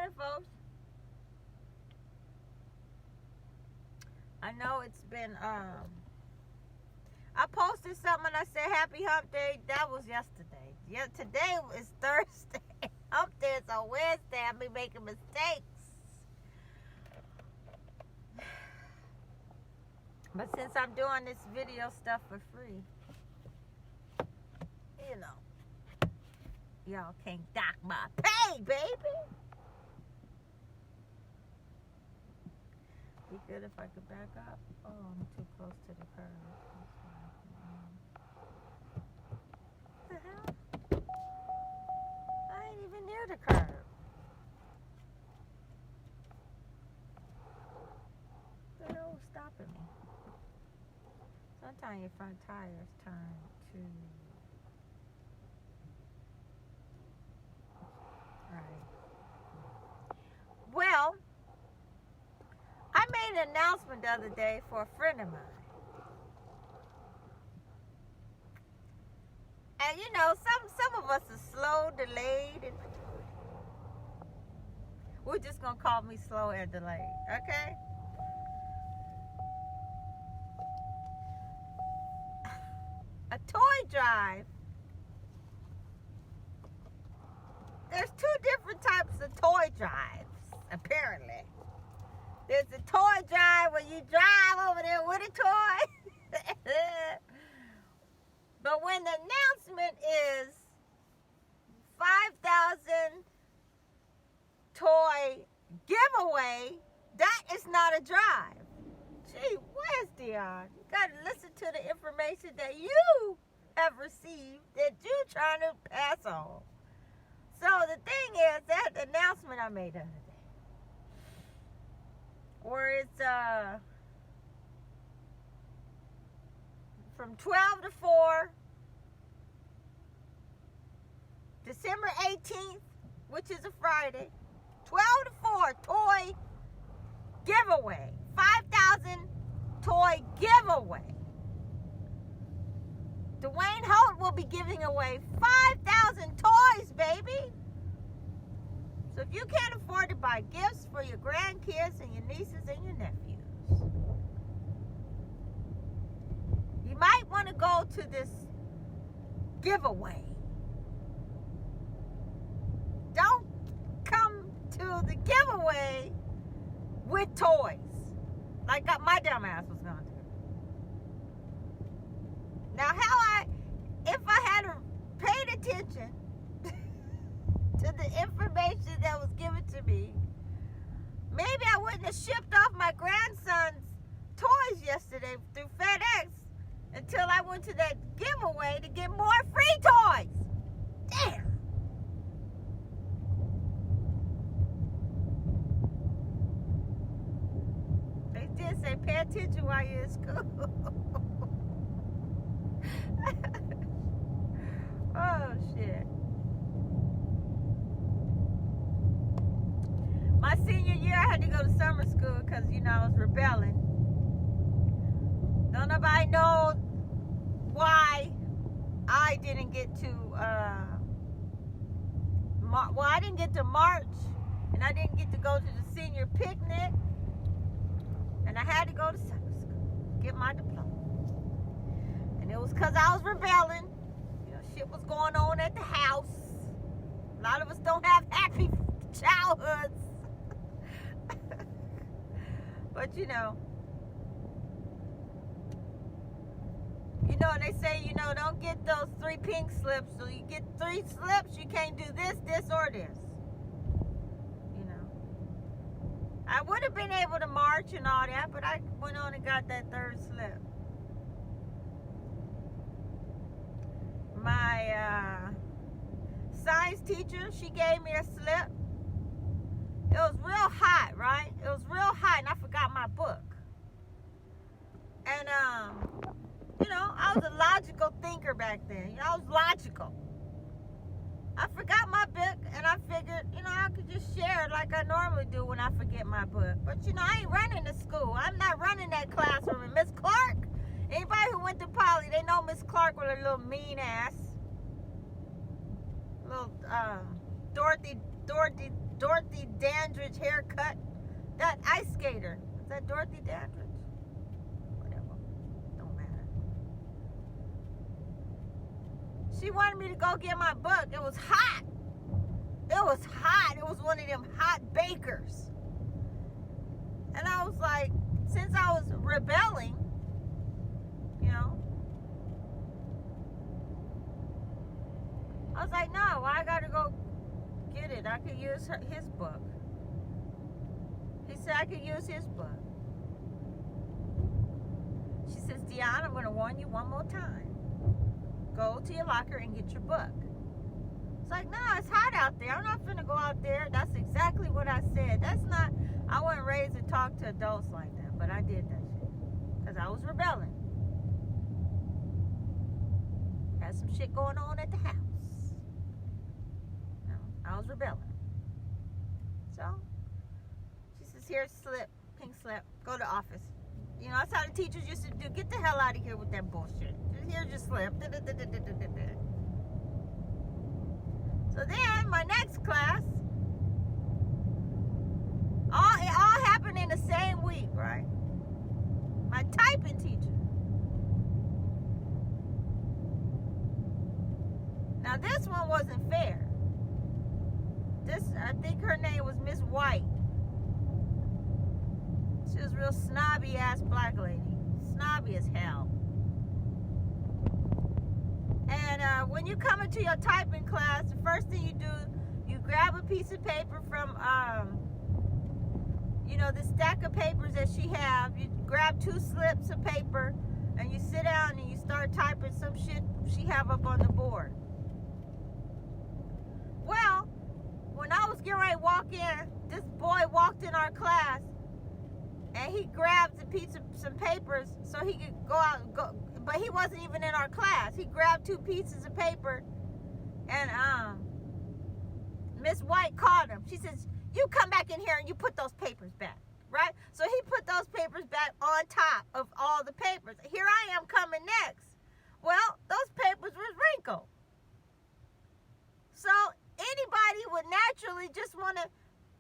morning, folks. I know it's been I posted something and I said happy hump day. That was yesterday. Yeah, today is Thursday. Hump day is on Wednesday. I be making mistakes. But since I'm doing this video stuff for free, you know, y'all can't dock my pay, baby. Be good if I could back up. Oh, I'm too close to the curb. What the hell? I ain't even near the curb. What the hell was stopping me? Sometimes your front tires turn to right. Well, I made an announcement the other day for a friend of mine. And you know, some of us are slow, delayed, and we're just gonna call me slow and delayed, okay? A toy drive. There's two different types of toy drives, apparently. There's a toy drive where you drive over there with a toy. But when the announcement is 5,000 toy giveaway, that is not a drive. Gee, where's Dion? You got to listen to the information that you have received that you're trying to pass on. So the thing is, that announcement I made the other day, where it's from 12 to 4, December 18th, which is a Friday, 12 to 4, toy giveaway, 5,000 toy giveaway. Dwayne Holt will be giving away 5,000 toys, baby. So if you can't afford to buy gifts for your grandkids and your nieces and your nephews, you might want to go to this giveaway. Don't come to the giveaway with toys like my dumb ass was going to do. Now, if I had paid attention to the information that was given to me, maybe I wouldn't have shipped off my grandson's toys yesterday through FedEx until I went to that giveaway to get more free toys. Damn. They did say pay attention while you're in school. Oh, shit. My senior year, I had to go to summer school because, you know, I was rebelling. Don't nobody know why I didn't get to, I didn't get to March, and I didn't get to go to the senior picnic, and I had to go to summer school, get my diploma. And it was because I was rebelling. You know, shit was going on at the house. A lot of us don't have happy childhoods. But you know, they say, you know, don't get those 3 pink slips. So you get 3 slips, you can't do this, this, or this. You know, I would have been able to march and all that, but I went on and got that 3rd slip. My science teacher, she gave me a slip. It was real hot, right? It was real hot, and I forgot my book. And, you know, I was a logical thinker back then. You know, I was logical. I forgot my book, and I figured, you know, I could just share it like I normally do when I forget my book. But, you know, I ain't running the school. I'm not running that classroom. And Miss Clark, anybody who went to Poly, they know Miss Clark with her little mean ass. Little Dorothy Dorothy Dandridge haircut. That ice skater. Is that Dorothy Dandridge? Whatever. Don't matter. She wanted me to go get my book. It was hot. It was hot. It was one of them hot bakers. And I was like, since I was rebelling, you know, I was like, no, I gotta go get it. I could use his book. He said I could use his book. She says, Deon, I'm gonna warn you one more time. Go to your locker and get your book. It's like, no, it's hot out there. I'm not finna go out there. That's exactly what I said. That's not, I wasn't raised to talk to adults like that, but I did that shit. Because I was rebelling. Had some shit going on at the house. You know, I was rebelling. So, she says, here's slip, pink slip. Go to the office. You know, that's how the teachers used to do. Get the hell out of here with that bullshit. Here's your slip. So then, my next class, it all happened in the same week, right? My typing teacher. Now, this one wasn't fair. I think her name was Miss White. She was a real snobby-ass black lady. Snobby as hell. And when you come into your typing class, the first thing you do, you grab a piece of paper from, you know, the stack of papers that she have. You grab 2 slips of paper, and you sit down and you start typing some shit she have up on the board. Well, when I was getting ready to walk in, this boy walked in our class, and he grabbed a piece of some papers so he could go, but he wasn't even in our class. He grabbed 2 pieces of paper, and Miss White called him. She says, you come back in here and you put those papers back, right? So he put those papers back on top of all the papers. Here I am coming next. Well, those papers were wrinkled. So anybody would naturally just want to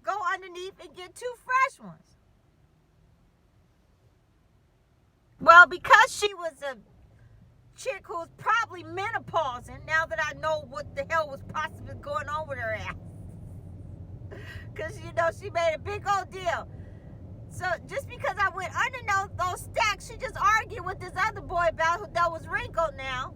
go underneath and get 2 fresh ones. Well, because she was a chick who was probably menopausing, now that I know what the hell was possibly going on with her ass. Because, you know, she made a big old deal. So just because I went under those stacks, she just argued with this other boy about that was wrinkled now.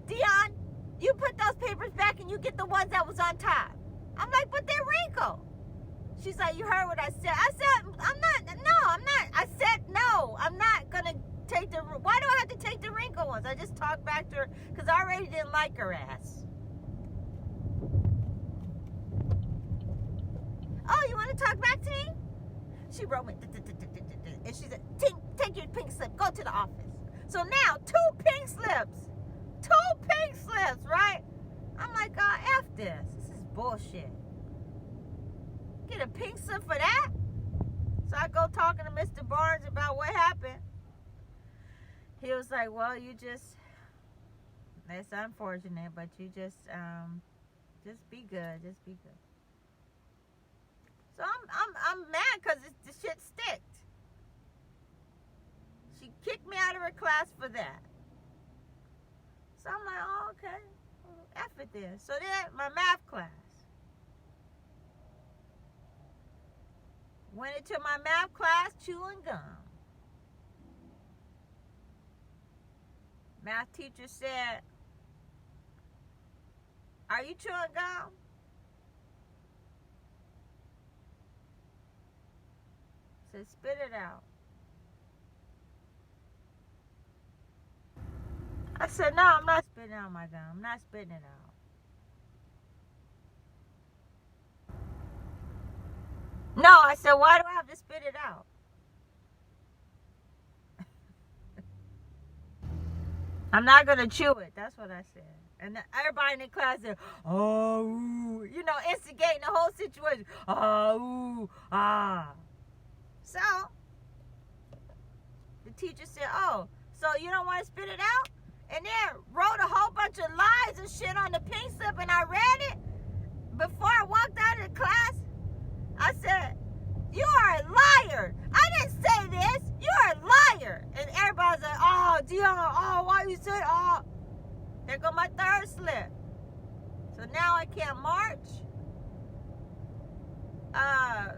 Deon, you put those papers back and you get the ones that was on top. I'm like, but they're wrinkled. She's like, you heard what I said. I said, I'm not. I said, no, I'm not going to take why do I have to take the wrinkled ones? I just talked back to her because I already didn't like her ass. Oh, you want to talk back to me? She wrote me, and she said, take your pink slip, go to the office. So now, 2 pink slips. 2 pink slips, right? I'm like, F this. This is bullshit. Get a pink slip for that? So I go talking to Mr. Barnes about what happened. He was like, well, that's unfortunate, but you just be good. Just be good. So I'm mad because the shit sticked. She kicked me out of her class for that. So I'm like, oh, okay. F it then. So then my math class. Went into my math class chewing gum. Math teacher said, are you chewing gum? Said, spit it out. I said, no, I'm not spitting out my gum. I'm not spitting it out. No, I said, why do I have to spit it out? I'm not going to chew it. That's what I said. And everybody in the class said, oh, ooh. You know, instigating the whole situation. Oh, ooh, ah. So, the teacher said, oh, so you don't want to spit it out? And then wrote a whole bunch of lies and shit on the pink slip, and I read it. can't march. My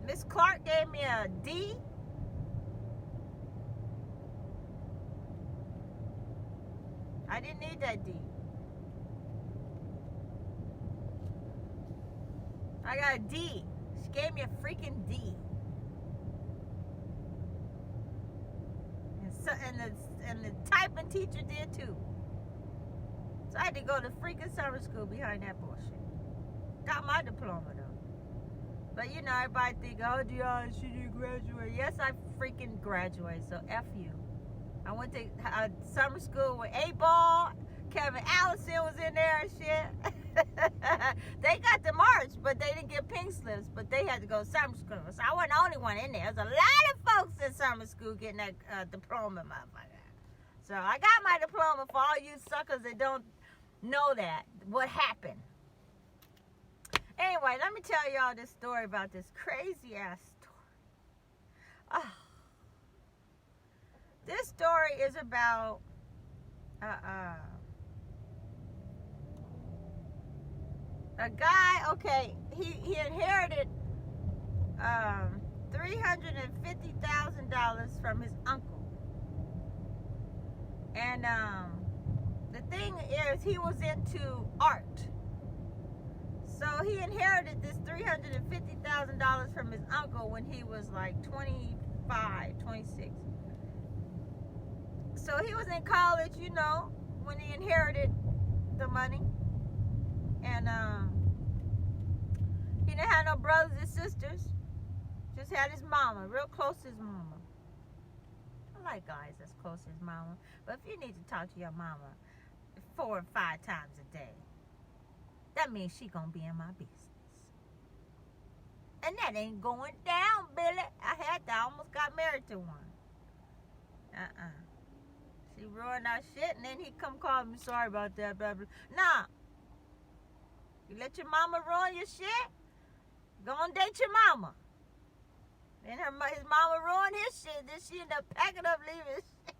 Miss Clark gave me a D. I didn't need that D. I got a D. She gave me a freaking D. And the typing teacher did too. So I had to go to freaking summer school behind that bullshit. Got my diploma though. But you know, everybody think, oh, Deanna, she didn't graduate. Yes, I freaking graduated, so F you. I went to summer school with A-Ball. Kevin Allison was in there and shit. They got the march, but they didn't get pink slips, but they had to go to summer school. So I wasn't the only one in there. There's a lot of folks in summer school getting that diploma, motherfucker. So I got my diploma for all you suckers that don't know that, what happened. Anyway, let me tell y'all this story about this crazy ass story. Oh. This story is about a guy. Okay, he inherited $350,000 from his uncle, and the thing is, he was into art. So he inherited this $350,000 from his uncle when he was like 25, 26. So he was in college, you know, when he inherited the money. And he didn't have no brothers and sisters. Just had his mama, real close to his mama. I like guys that's close to his mama. But if you need to talk to your mama 4 or 5 times a day, that means she gonna be in my business. And that ain't going down, Billy. I almost got married to one. She ruined our shit, and then he come call me, sorry about that, blah, blah. Nah. You let your mama ruin your shit? Go and date your mama. Then his mama ruined his shit. Then she ended up packing up, leaving his shit.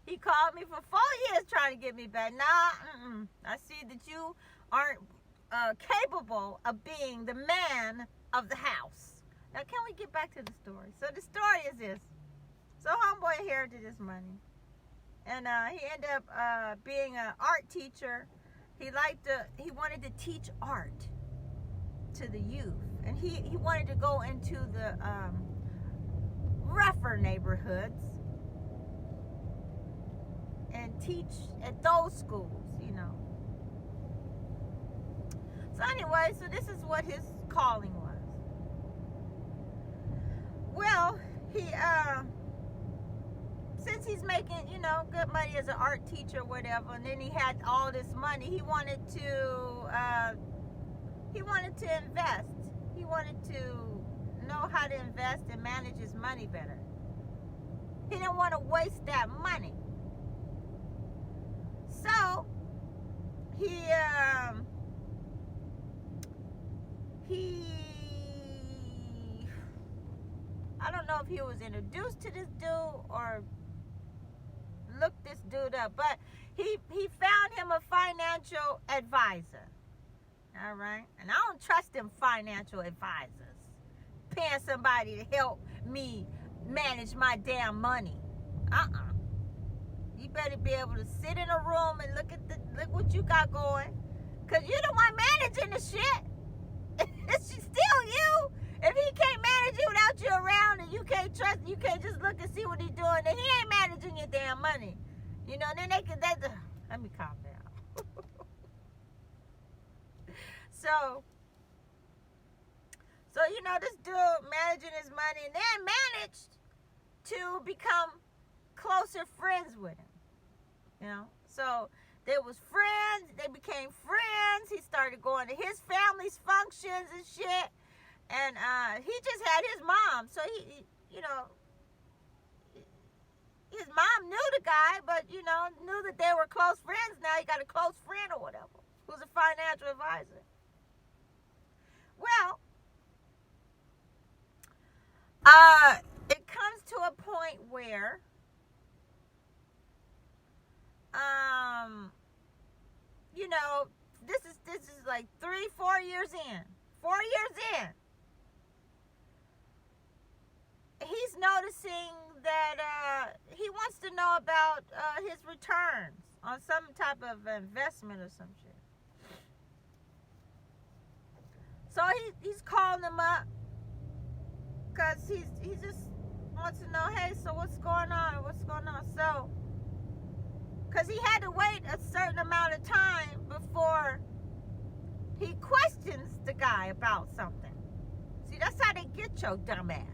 He called me for 4 years trying to get me back. Nah, I see that you aren't capable of being the man of the house. Now, can we get back to the story? So the story is this. So homeboy inherited this money. And he ended up being an art teacher. He wanted to teach art to the youth. And he wanted to go into the rougher neighborhoods and teach at those schools, you know. So anyway, so this is what his calling was. Well, he since he's making, you know, good money as an art teacher or whatever, and then he had all this money, he wanted to invest. He wanted to know how to invest and manage his money better. He didn't want to waste that money. So I don't know if he was introduced to this dude or looked this dude up, but he found him a financial advisor. All right? And I don't trust them financial advisors. Paying somebody to help me manage my damn money. You better be able to sit in a room and look what you got going. Cause you're the one managing the shit. It's still you. If he can't manage you without you around and you can't trust, you can't just look and see what he's doing, then he ain't managing your damn money. You know, then let me calm down. So, you know, this dude managing his money and then managed to become closer friends with him. You know, so they was friends, they became friends. He started going to his family's functions and shit. And he just had his mom. So he, you know, his mom knew the guy, but, you know, knew that they were close friends. Now he got a close friend or whatever who's a financial advisor. Well, it comes to a point where this is like 3-4 years in. 4 years in. He's noticing that he wants to know about his returns on some type of investment or some shit. So he's calling him up because he just wants to know, hey, so what's going on? What's going on? So, because he had to wait a certain amount of time before he questions the guy about something. See, that's how they get your dumb ass.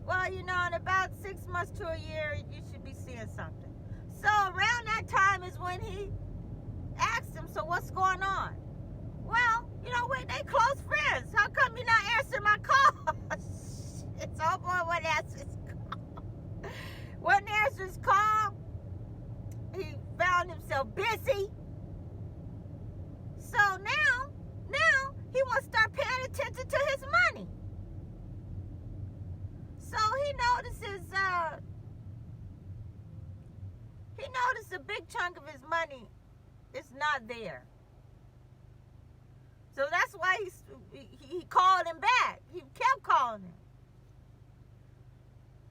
Well, in about 6 months to a year, you should be seeing something. So around that time is when he asked him, so what's going on? Well, they close friends. How come you're not answering my call? It's oh boy, wouldn't answer his call. Wouldn't answer his call. He found himself busy. So now he wants to start paying attention to his money. So he notices a big chunk of his money is not there. So that's why he called him back. He kept calling him.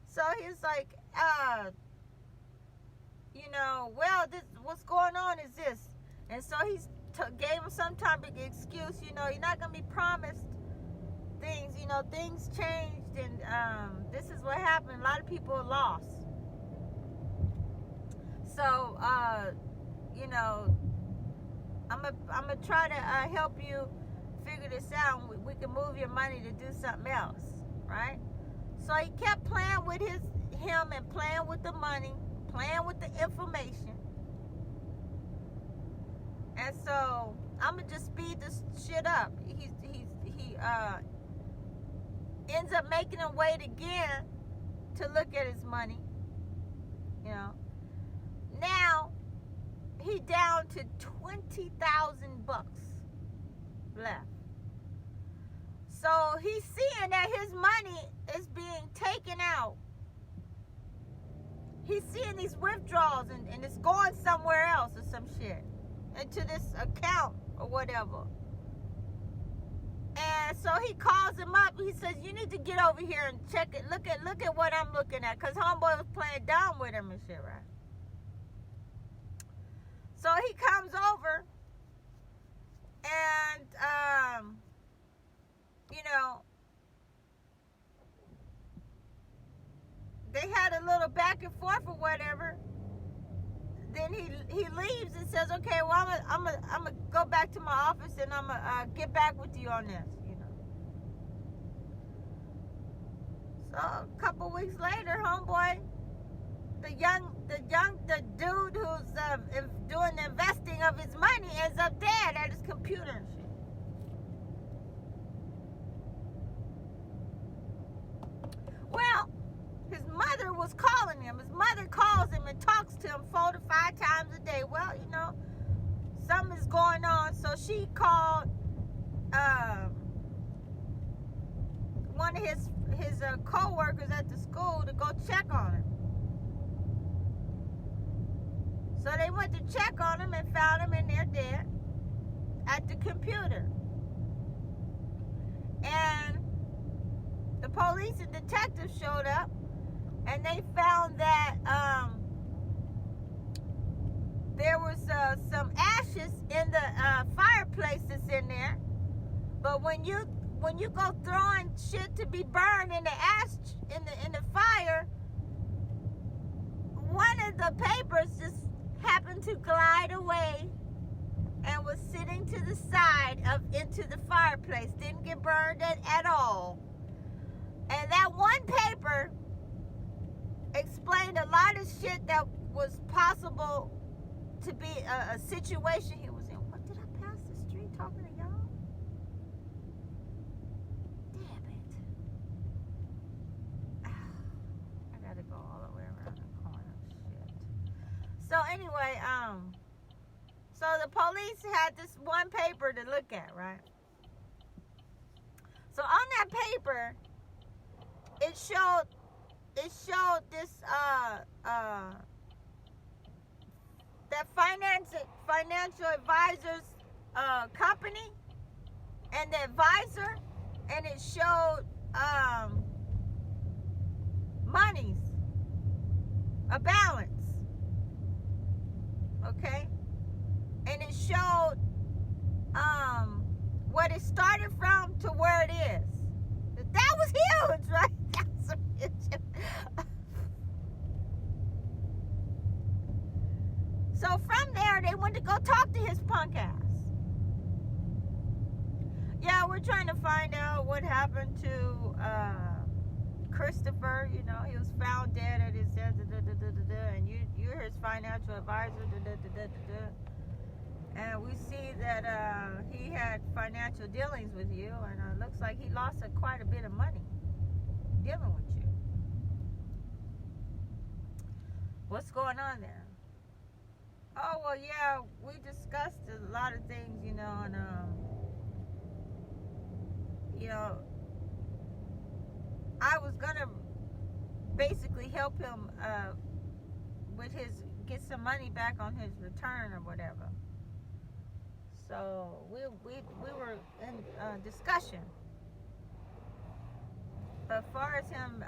So he's like, what's going on is this. And so he gave him some type of excuse, you're not going to be promised things. Things changed, and this is what happened. A lot of people are lost. So, I'm gonna try to help you figure this out. We can move your money to do something else, right? So he kept playing with him and playing with the money, playing with the information. And so I'm gonna just speed this shit up. He ends up making him wait again to look at his money. Now he down to $20,000 left. So he's seeing that his money is being taken out. He's seeing these withdrawals and it's going somewhere else or some shit. Into this account or whatever. And so he calls him up. He says, you need to get over here and check it. Look at what I'm looking at. Because homeboy was playing dumb with him and shit, right? So he comes over and, they had a little back and forth or whatever. Then he leaves and says, okay, well, I'm gonna go back to my office and I'm gonna get back with you on this, So a couple weeks later, homeboy, the dude who's doing the investing of his money ends up dead at his computer and shit. Well, his mother was calling him. His mother calls him and talks to him 4 to 5 times a day. Well, something's going on. So she called one of his co-workers at the school to go check on him. So they went to check on him and found him in there dead at the computer. And the police and detectives showed up. And they found that there was some ashes in the fireplace that's in there. But when you go throwing shit to be burned in the ash in the fire, one of the papers just happened to glide away and was sitting to the side into the fireplace. Didn't get burned at all. And that one paper explained a lot of shit that was possible to be a situation he was in. What, did I pass the street talking to y'all? Damn it. I gotta go all the way around the corner. Shit. So anyway, so the police had this one paper to look at, right? So on that paper, it showed this that financial advisors company and the advisor, and it showed monies, a balance, okay, and it showed what it started from to where it is. That was huge, right? That was huge. So from there, they went to go talk to his punk ass. Yeah, we're trying to find out what happened to Christopher. You know, he was found dead at his and you're his financial advisor. And we see that he had financial dealings with you, and it looks like he lost quite a bit of money dealing with you. What's going on there? Oh, well, yeah, we discussed a lot of things, you know, and, you know, I was going to basically help him with get some money back on his return or whatever. So we were in discussion. But as far as him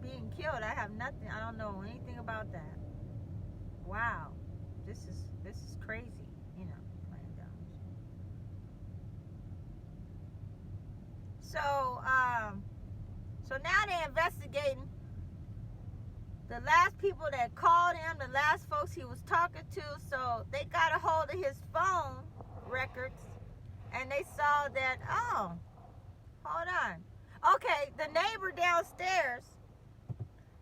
being killed, I have nothing. I don't know anything about that. Wow, this is crazy, you know, playing dumb. So now they're investigating the last people that called him, the last folks he was talking to. So they got a hold of his phone records, and they saw that, oh, hold on. Okay, the neighbor downstairs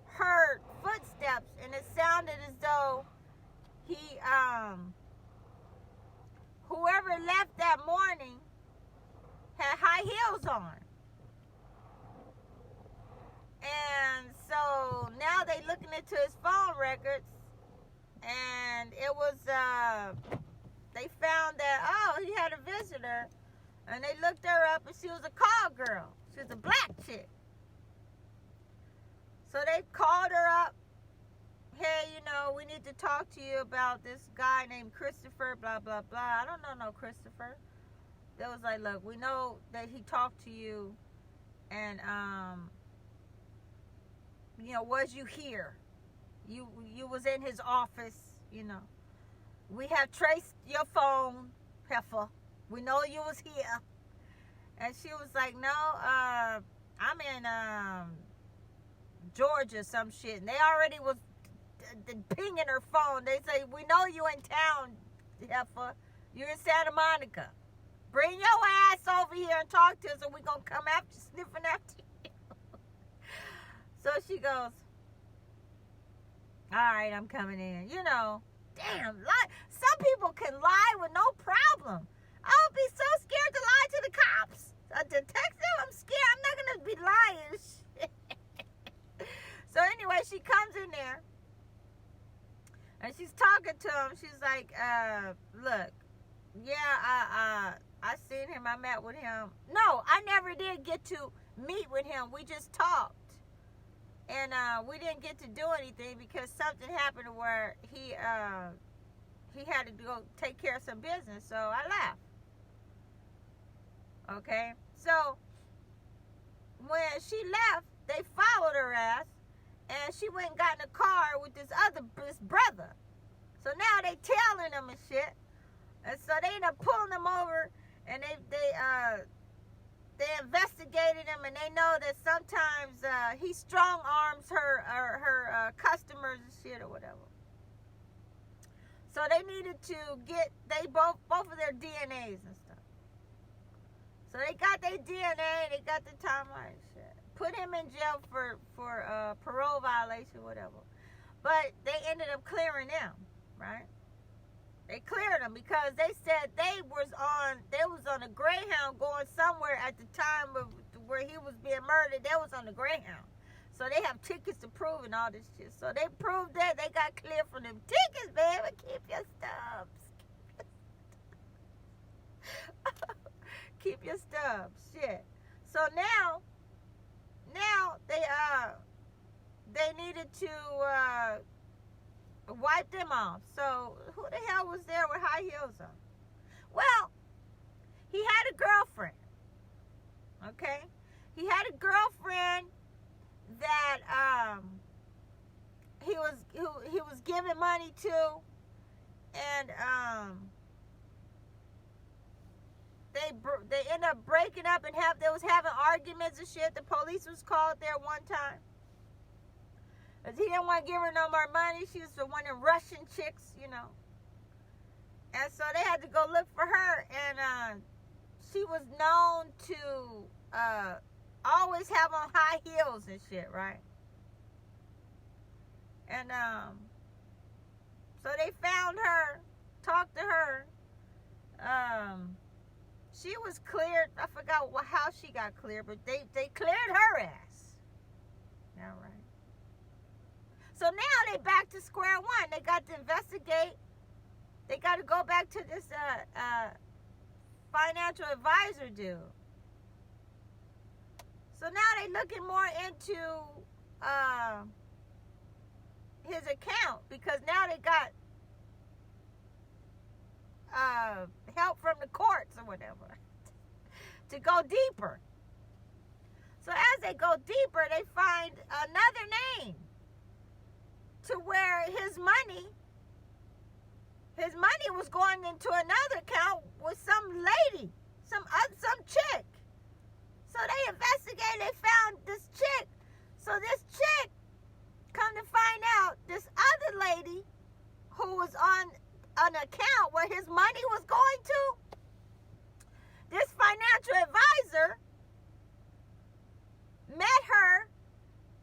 heard footsteps, and it sounded as though he, whoever left that morning had high heels on. And so now they looking into his phone records, and it was, they found that, oh, he had a visitor, and they looked her up, and she was a call girl. She was a black chick. So they called her up. Hey, you know, we need to talk to you about this guy named Christopher, blah, blah, blah. I don't know no Christopher. They was like, look, we know that he talked to you, and, you know, was you here? You was in his office, you know. We have traced your phone, heifer. We know you was here. And she was like, no, I'm in Georgia, some shit. And they already was pinging her phone. They say, we know you in town, heifer. You're in Santa Monica. Bring your ass over here and talk to us, or we gonna come after sniffing after you. So she goes, all right, I'm coming in. You know, damn, some people can lie with no problem. I would be so scared to lie to the cops. A detective, I'm scared. I'm not going to be lying. So anyway, she comes in there, and she's talking to him. She's like, look, yeah, I seen him. I met with him. No, I never did get to meet with him. We just talked. And we didn't get to do anything because something happened where he had to go take care of some business. So I left. Okay? So when she left, they followed her ass, and she went and got in a car with this brother. So now they tailing him and shit. And so they end up pulling him over, and they investigated him, and they know that sometimes he strong arms her customers and shit or whatever. So they needed to get both of their DNAs and stuff. So they got their DNA, they got the timeline and shit. Put him in jail for parole violation, whatever. But they ended up clearing them, right? They cleared them because they said they was on a Greyhound going somewhere at the time of where he was being murdered. They was on the Greyhound. So they have tickets to prove and all this shit. So they proved that. They got cleared from them tickets, baby. Keep your stubs. Keep your stubs. Shit. So now they needed to Wiped them off. So who the hell was there with high heels on? Well, he had a girlfriend. Okay? He had a girlfriend that he was giving money to, and they ended up breaking up and they was having arguments and shit. The police was called there one time. Cause he didn't want to give her no more money. She was one of them Russian chicks, you know. And so they had to go look for her, and she was known to always have on high heels and shit, right? And so they found her, talked to her. She was cleared. I forgot how she got cleared, but they cleared her ass. All right. So now they back to square one. They got to investigate. They got to go back to this financial advisor dude. So now they looking more into his account, because now they got help from the courts or whatever to go deeper. So as they go deeper, they find another name to where his money was going into another account with some lady, some chick. So they investigated, they found this chick. So this chick, come to find out, this other lady who was on an account where his money was going to, this financial advisor met her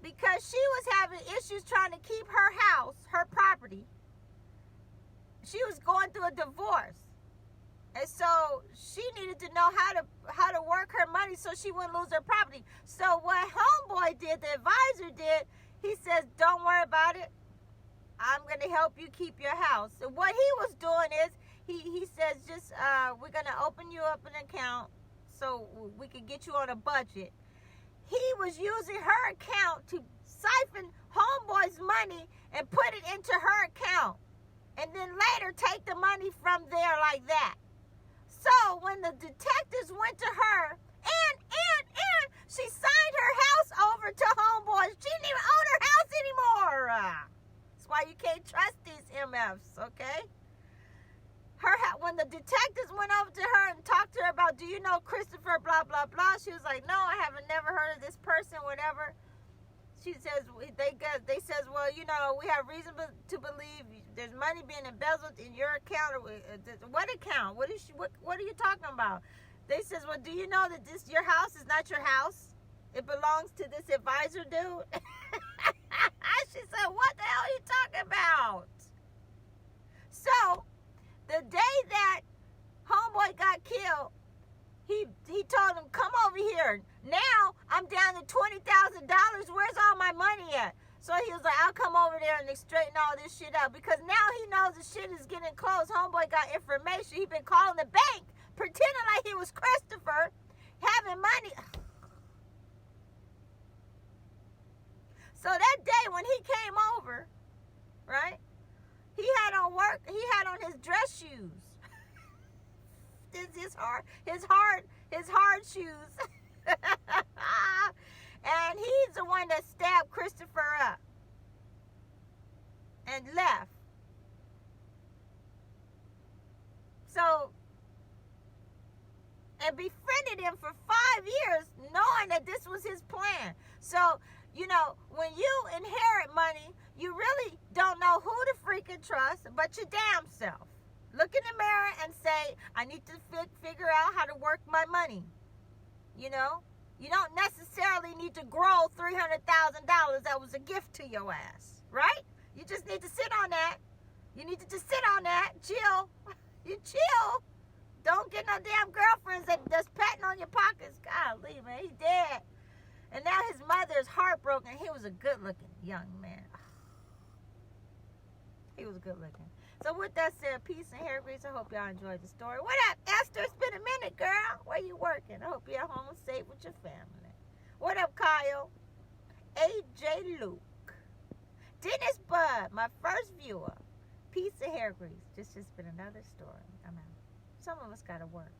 because she was having issues trying to keep her house, her property. She was going through a divorce. And so she needed to know how to work her money so she wouldn't lose her property. So what homeboy did, the advisor did, he says, don't worry about it. I'm going to help you keep your house. And what he was doing is, he says, just, we're going to open you up an account so we can get you on a budget. He was using her account to siphon homeboy's money and put it into her account. And then later take the money from there like that. So when the detectives went to her, and she signed her house over to homeboys. She didn't even own her house anymore. That's why you can't trust these MFs, okay? When the detectives went over to her and talked to her about, do you know Christopher, blah, blah, blah, she was like, no, I haven't never heard of this person, whatever. She says, they says, well, you know, we have reason to believe there's money being embezzled in your account. What account? What are you talking about? They says, well, do you know that your house is not your house? It belongs to this advisor dude. She said, what the hell are you talking about? So, the day that homeboy got killed, he told him, come over here. Now, I'm down to $20,000. Where's all my money at? So he was like, I'll come over there and straighten all this shit out. Because now he knows the shit is getting close. Homeboy got information. He been calling the bank, pretending like he was Christopher, having money. So that day when he came over, right, he had on his dress shoes. His hard shoes. And he's the one that stabbed Christopher up and left. So, and befriended him for 5 years, knowing that this was his plan. So, you know, when you inherit money, you really don't know who to freaking trust but your damn self. Look in the mirror and say, I need to figure out how to work my money. You know? You don't necessarily need to grow $300,000 that was a gift to your ass. Right? You just need to sit on that. You need to just sit on that. Chill. You chill. Don't get no damn girlfriends that's patting on your pockets. Golly, man. He's dead. And now his mother is heartbroken. He was a good-looking young man. He was good-looking. So with that said, peace and hair grease. I hope y'all enjoyed the story. What up, Esther? It's been a minute, girl. Where you working? I hope you're at home and safe with your family. What up, Kyle? AJ Luke. Dennis Bud. my first viewer. Piece of hair grease. This has been another story. I'm out. Some of us got to work.